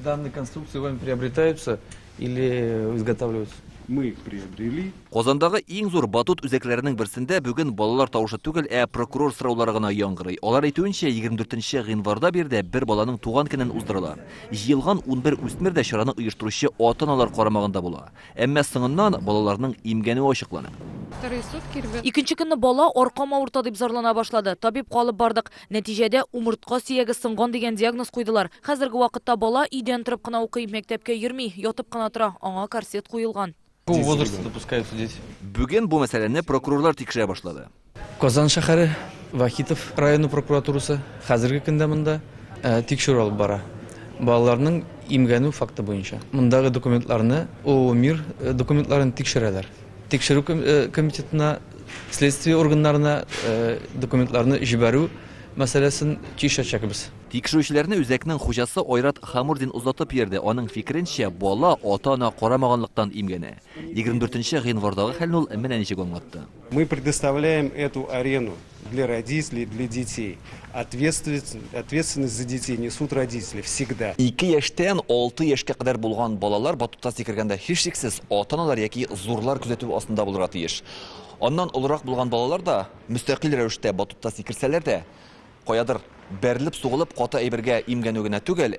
данные конструкции вами приобретаются или изготавливаются? Мы их приобрели. Казандагы иң зур батут үзәкләренең берсендә бүген балалар тавышы түгел, прокурор сораулары гына яңгырый. Алар әйтүенчә, 24 гыйнварда бирдә бер баланың туган көнен уздыралар. Җыелган 11 үсмер дә чараны оештыручы ата-аналар карамагында була. Әмма соңыннан балаларның имгәнүе ачыклана. Икенче көнне бала аркам авырта дип зарлана башлады. Табиб калып бардык. Нәтиҗәдә умыртка сөяге сынган дигән диагноз куйдылар. Хәзерге вакытта бала өйдән торып кына укый, мәктәпкә йөрми, ятып кына тора. Аңа корсет куелган. В каком возрасте допускаются дети? Бүген бу мәсьәләне прокурорлар тикшерә башлады. Казан шәһәре, Вахитов районы прокуратурасы хәзерге көндә монда тикшерү алып бара. Балаларның имгәнү факты буенча. Мондагы документларны ООН документларын тикшерәләр. Тикшерү комитетына, следствие органнарына документларны җибәрү мәсьәләсен чишәчәкбез. Тикшерүчеләрне үзәкнең хуҗасы Ойрат Хамурдин узатып йөрде. Аның фикеренчә, бала ата-ана карамаганлыктан имгәнә. 24 гыйнвардагы хәлне ул менә ничек аңлатты. Мы предоставляем эту арену для родителей, для детей. Ответственность за детей несут родители всегда. 2 яшьтән 6 яшькә кадәр булган балалар батутта сикергәндә һичшиксез ата-аналар яки зурлар күзәтү астында булырга тиеш. Аннан олырак булган балалар да мөстәкыйль рәвештә батутта сикерсәләр дә, каядыр бәрелеп сугылып каты әйбергә имгәнү генә түгел,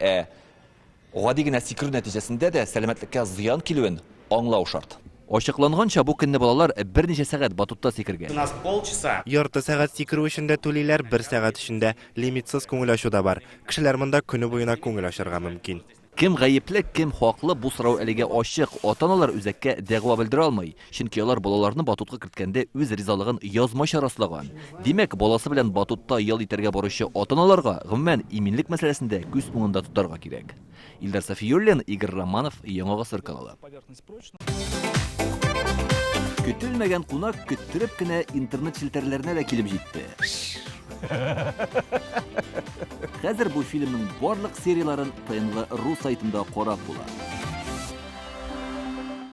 гади генә сикерү нәтиҗәсендә дә сәламәтлеккә зыян килүен аңлау шарт. Ачыкланганча, бу көнне балалар берничә сәгать батутта сикергән. У нас полчаса. Ярты сәгать сикерү эшендә түлиләр, 1 сәгать эшендә лимитсыз күңел ачу да бар. Кешеләр монда көне буена күңел ачарга мөмкин. Кем гаепле, кем хаклы, бу сорау әлегә ачык. Ата-аналар үзәккә дәгъва белдерә алмый, чөнки алар балаларны батутка керткәндә үз ризалыгын язмача раслаган. Димәк, баласы белән батутта ял итәргә баручы ата-аналарга гомумән иминлек мәсьәләсендә күз уңында тотарга кирәк. Илдар Сафиуллин, Игорь Романов, Яңа Гасыр каналы. Көтелмәгән кунак көттереп кенә интернет челтәрләренә дә килеп җитте. Хәзер бу фильмның барлык серияларын ТНВ.ру сайтында карап була.